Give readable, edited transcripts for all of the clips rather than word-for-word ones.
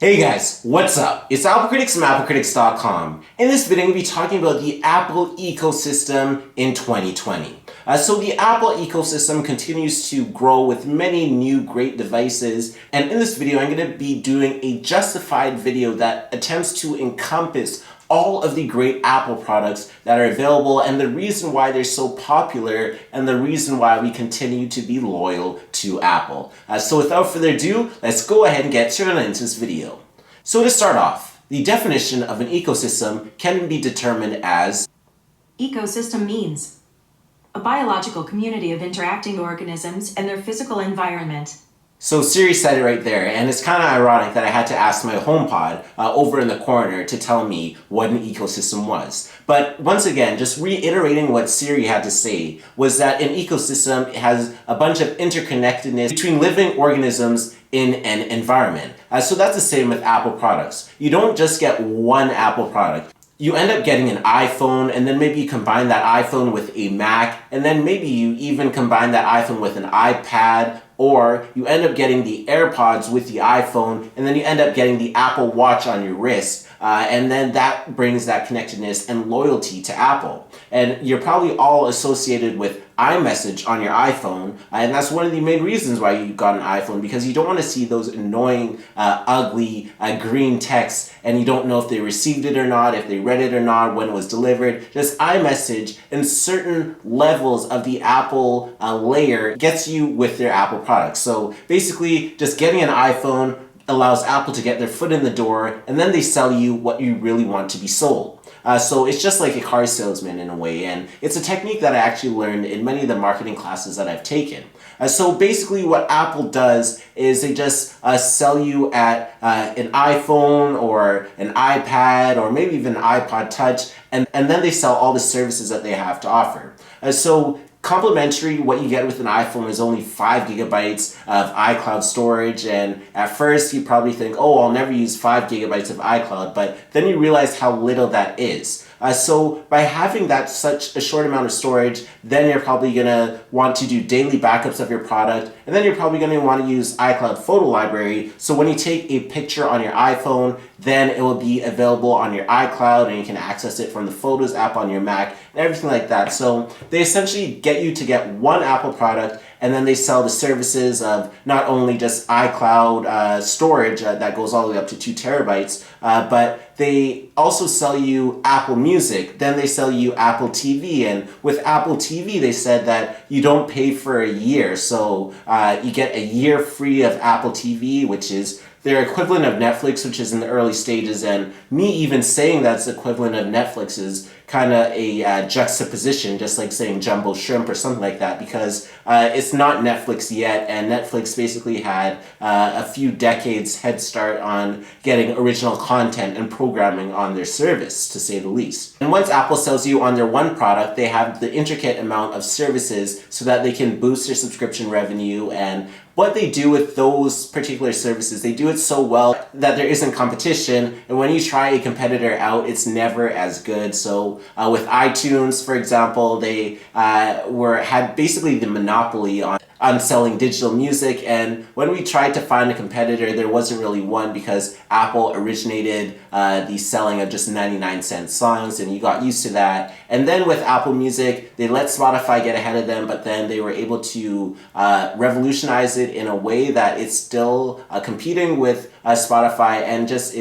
Hey guys, what's up? It's Apple Critics from applecritics.com. In this video, I'm going to be talking about the Apple ecosystem in 2020. So the Apple ecosystem continues to grow with many new great devices, and in this video I'm going to be doing a justified video that attempts to encompass all of the great Apple products that are available and the reason why they're so popular and the reason why we continue to be loyal to Apple. So without further ado, let's go ahead and get straight into this video. So to start off, the definition of an ecosystem can be determined as ecosystem means a biological community of interacting organisms and their physical environment. So Siri said it right there, and it's kind of ironic that I had to ask my HomePod over in the corner to tell me what an ecosystem was. But once again, just reiterating what Siri had to say was that an ecosystem has a bunch of interconnectedness between living organisms in an environment. So that's the same with Apple products. You don't just get one Apple product. You end up getting an iPhone, and then maybe you combine that iPhone with a Mac, and then maybe you even combine that iPhone with an iPad, or you end up getting the AirPods with the iPhone, and then you end up getting the Apple Watch on your wrist, and then that brings that connectedness and loyalty to Apple. And you're probably all associated with iMessage on your iPhone, and that's one of the main reasons why you got an iPhone, because you don't want to see those annoying, ugly green texts, and you don't know if they received it or not, if they read it or not, when it was delivered. Just iMessage and certain levels of the Apple layer gets you with their Apple products. So basically, just getting an iPhone allows Apple to get their foot in the door, and then they sell you what you really want to be sold. So it's just like a car salesman in a way, and it's a technique that I actually learned in many of the marketing classes that I've taken. So basically what Apple does is they just sell you at an iPhone or an iPad or maybe even an iPod Touch, and then they sell all the services that they have to offer. So complimentary, what you get with an iPhone is only 5 gigabytes of iCloud storage, and at first you probably think, oh, I'll never use 5 gigabytes of iCloud, but then you realize how little that is. So by having that such a short amount of storage, then you're probably going to want to do daily backups of your product, and then you're probably going to want to use iCloud Photo Library, so when you take a picture on your iPhone, then it will be available on your iCloud and you can access it from the Photos app on your Mac and everything like that. So they essentially get you to get one Apple product, and then they sell the services of not only just iCloud storage that goes all the way up to 2 terabytes, but they also sell you Apple Music, then they sell you Apple TV, and with Apple TV they said that you don't pay for a year, so you get a year free of Apple TV, which is their equivalent of Netflix, which is in the early stages, and me even saying that's equivalent of Netflix is kind of a juxtaposition, just like saying Jumbo Shrimp or something like that, because it's not Netflix yet, and Netflix basically had a few decades head start on getting original content and programming on their service, to say the least. And once Apple sells you on their one product, they have the intricate amount of services so that they can boost their subscription revenue, and what they do with those particular services, they do it so well that there isn't competition, and when you try a competitor out, it's never as good. So with iTunes, for example, they had basically the monopoly on selling digital music, and when we tried to find a competitor, there wasn't really one, because Apple originated the selling of just 99-cent songs, and you got used to that. And then with Apple Music, they let Spotify get ahead of them, but then they were able to revolutionize it in a way that it's still competing with Spotify, and just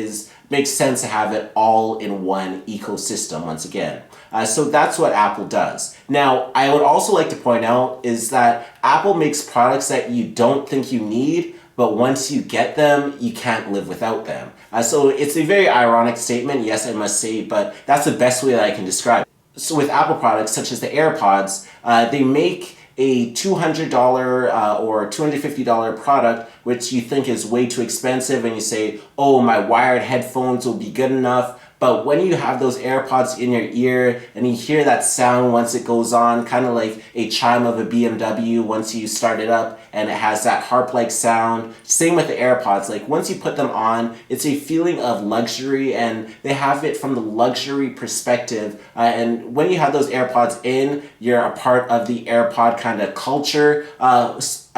makes sense to have it all in one ecosystem once again. So that's what Apple does. Now, I would also like to point out is that Apple makes products that you don't think you need, but once you get them, you can't live without them. So it's a very ironic statement, yes, I must say, but that's the best way that I can describe it. So with Apple products, such as the AirPods, they make a $200 or $250 product, which you think is way too expensive, and you say, oh, my wired headphones will be good enough. But when you have those AirPods in your ear and you hear that sound once it goes on, kind of like a chime of a BMW once you start it up, and it has that harp-like sound. Same with the AirPods. Like once you put them on, it's a feeling of luxury, and they have it from the luxury perspective. And when you have those AirPods in, you're a part of the AirPod kind of culture.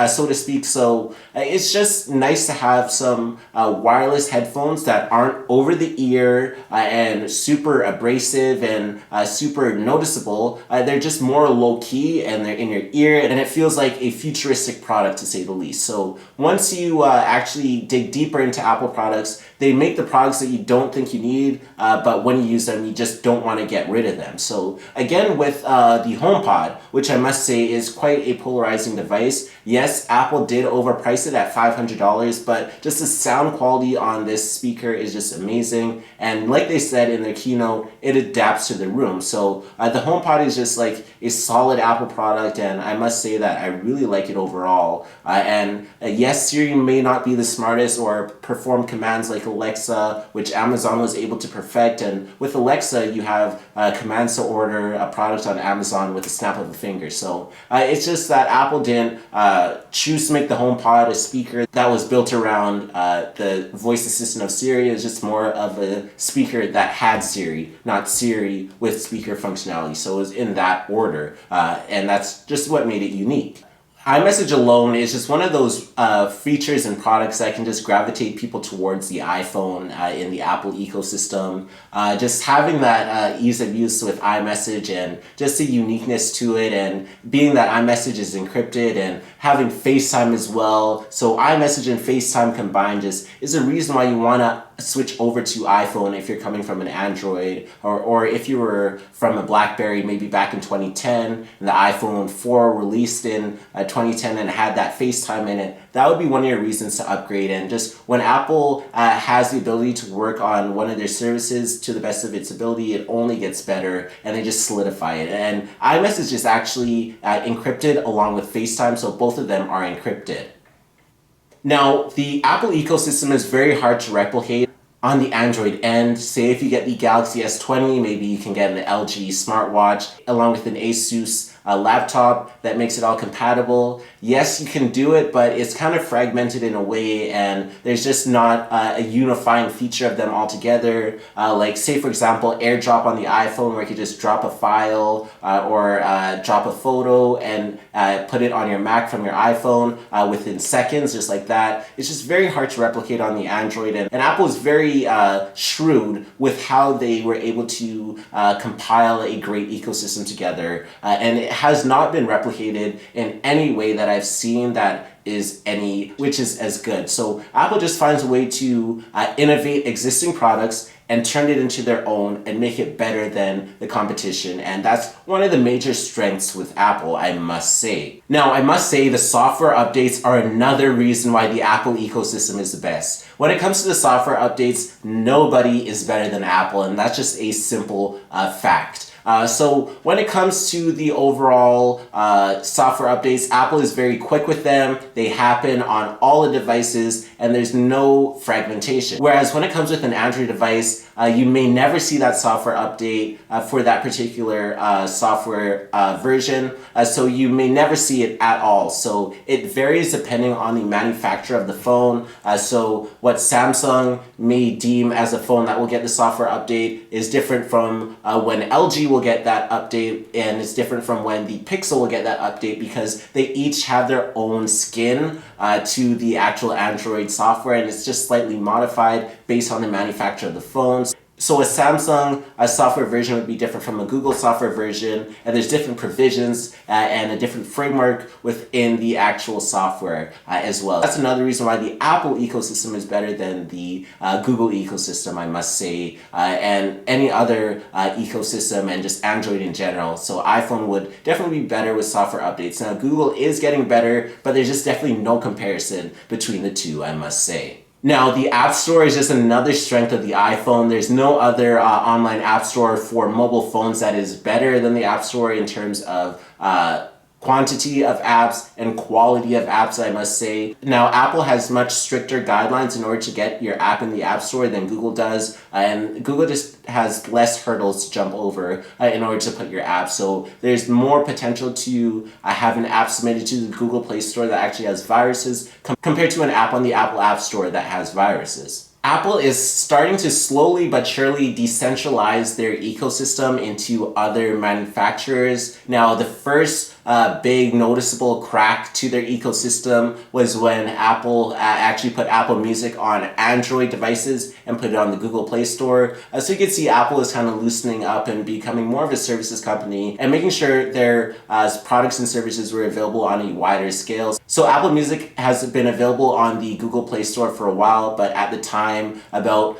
so to speak. So it's just nice to have some wireless headphones that aren't over the ear and super abrasive and super noticeable. They're just more low key and they're in your ear, and it feels like a futuristic product to say the least. So once you actually dig deeper into Apple products, they make the products that you don't think you need, but when you use them, you just don't want to get rid of them. So again, with the HomePod, which I must say is quite a polarizing device. Yes, Apple did overprice it at $500, but just the sound quality on this speaker is just amazing. And like they said in their keynote, it adapts to the room. So the HomePod is just like a solid Apple product, and I must say that I really like it overall. Yes, Siri may not be the smartest or perform commands like Alexa, which Amazon was able to perfect. And with Alexa, you have commands to order a product on Amazon with a snap of a finger. So it's just that Apple didn't choose to make the HomePod a speaker that was built around the voice assistant of Siri. It was just more of a speaker that had Siri, not Siri with speaker functionality. So it was in that order, and that's just what made it unique. iMessage alone is just one of those features and products that can just gravitate people towards the iPhone in the Apple ecosystem. Just having that ease of use with iMessage and just the uniqueness to it, and being that iMessage is encrypted and having FaceTime as well. So iMessage and FaceTime combined just is a reason why you want to switch over to iPhone if you're coming from an Android, or if you were from a BlackBerry maybe back in 2010 and the iPhone 4 released in 2010 and had that FaceTime in it. That would be one of your reasons to upgrade. And just when Apple has the ability to work on one of their services to the best of its ability, it only gets better, and they just solidify it. And iMessage is actually encrypted along with FaceTime, so both of them are encrypted. Now, the Apple ecosystem is very hard to replicate on the Android end. Say if you get the Galaxy S20, maybe you can get an LG smartwatch along with an Asus laptop that makes it all compatible. Yes, you can do it, but it's kind of fragmented in a way, and there's just not a unifying feature of them all together. Like say for example, AirDrop on the iPhone, where you could just drop a file or drop a photo and put it on your Mac from your iPhone within seconds, just like that. It's just very hard to replicate on the Android, and Apple is very shrewd with how they were able to compile a great ecosystem together, and it has not been replicated in any way that I've seen that is which is as good. So Apple just finds a way to innovate existing products and turn it into their own and make it better than the competition. And that's one of the major strengths with Apple, I must say. Now, I must say the software updates are another reason why the Apple ecosystem is the best. When it comes to the software updates, nobody is better than Apple, and that's just a simple fact. So when it comes to the overall software updates, Apple is very quick with them. They happen on all the devices, and there's no fragmentation. Whereas when it comes with an Android device, you may never see that software update for that particular software version. So you may never see it at all. So it varies depending on the manufacturer of the phone. So what Samsung may deem as a phone that will get the software update is different from when LG will get that update, and it's different from when the Pixel will get that update, because they each have their own skin to the actual Android software, and it's just slightly modified based on the manufacturer of the phones. So a Samsung software version would be different from a Google software version, and there's different provisions and a different framework within the actual software as well. That's another reason why the Apple ecosystem is better than the Google ecosystem, I must say, and any other ecosystem, and just Android in general. So iPhone would definitely be better with software updates. Now Google is getting better, but there's just definitely no comparison between the two, I must say. Now, the App Store is just another strength of the iPhone. There's no other online App Store for mobile phones that is better than the App Store in terms of quantity of apps and quality of apps, I must say. Now, Apple has much stricter guidelines in order to get your app in the App Store than Google does, and Google just has less hurdles to jump over in order to put your app. So there's more potential to have an app submitted to the Google Play Store that actually has viruses compared to an app on the Apple App Store that has viruses. Apple is starting to slowly but surely decentralize their ecosystem into other manufacturers. Now, the first big noticeable crack to their ecosystem was when Apple actually put Apple Music on Android devices and put it on the Google Play Store. So you can see Apple is kind of loosening up and becoming more of a services company and making sure their products and services were available on a wider scale. So Apple Music has been available on the Google Play Store for a while, but at the time, about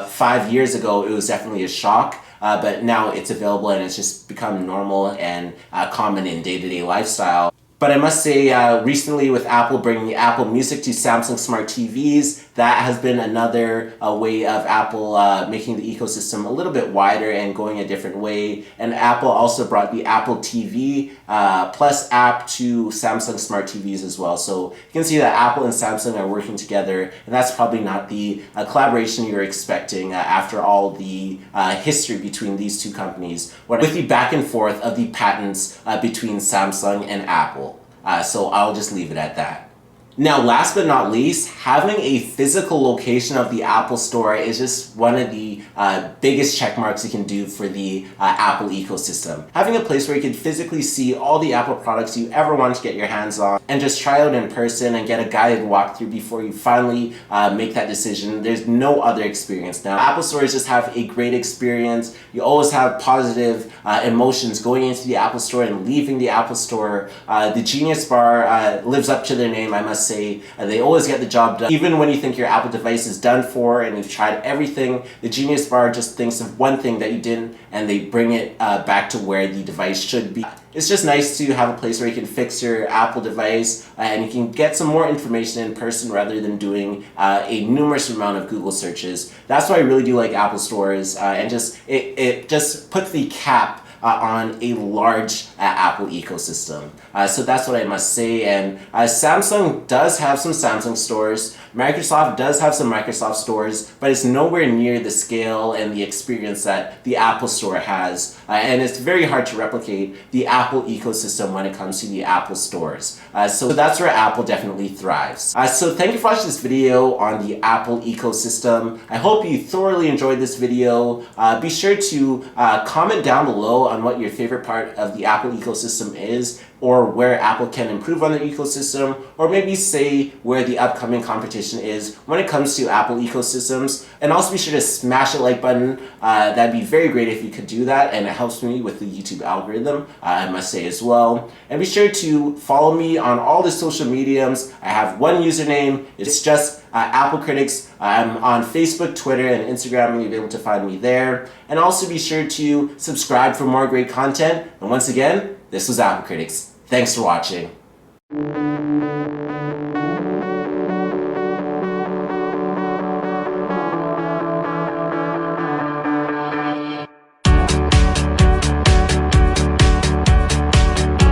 5 years ago, it was definitely a shock. But now it's available and it's just become normal and common in day-to-day lifestyle. But I must say, recently with Apple bringing Apple Music to Samsung Smart TVs, that has been another way of Apple making the ecosystem a little bit wider and going a different way. And Apple also brought the Apple TV Plus app to Samsung Smart TVs as well. So you can see that Apple and Samsung are working together, and that's probably not the collaboration you're expecting after all the history between these two companies, with the back and forth of the patents between Samsung and Apple. So I'll just leave it at that. Now, last but not least, having a physical location of the Apple Store is just one of the biggest check marks you can do for the Apple ecosystem. Having a place where you can physically see all the Apple products you ever want to get your hands on and just try out in person and get a guided walkthrough before you finally make that decision. There's no other experience now. Apple stores just have a great experience. You always have positive emotions going into the Apple Store and leaving the Apple Store. The Genius Bar lives up to their name, I must say. They always get the job done. Even when you think your Apple device is done for and you've tried everything, the Genius Bar just thinks of one thing that you didn't and they bring it back to where the device should be. It's just nice to have a place where you can fix your Apple device and you can get some more information in person rather than doing a numerous amount of Google searches. That's why I really do like Apple stores, and it just puts the cap on a large Apple ecosystem. So that's what I must say. And Samsung does have some Samsung stores. Microsoft does have some Microsoft stores, but it's nowhere near the scale and the experience that the Apple Store has. And it's very hard to replicate the Apple ecosystem when it comes to the Apple stores. So that's where Apple definitely thrives. So thank you for watching this video on the Apple ecosystem. I hope you thoroughly enjoyed this video. Be sure to comment down below on what your favorite part of the Apple ecosystem is, or where Apple can improve on their ecosystem, or maybe say where the upcoming competition is when it comes to Apple ecosystems. And also be sure to smash the like button. That'd be very great if you could do that, and it helps me with the YouTube algorithm, I must say as well. And be sure to follow me on all the social mediums. I have one username, it's just Apple Critics. I'm on Facebook, Twitter, and Instagram, and you'll be able to find me there. And also be sure to subscribe for more great content. And once again, this was Apple Critics. Thanks for watching.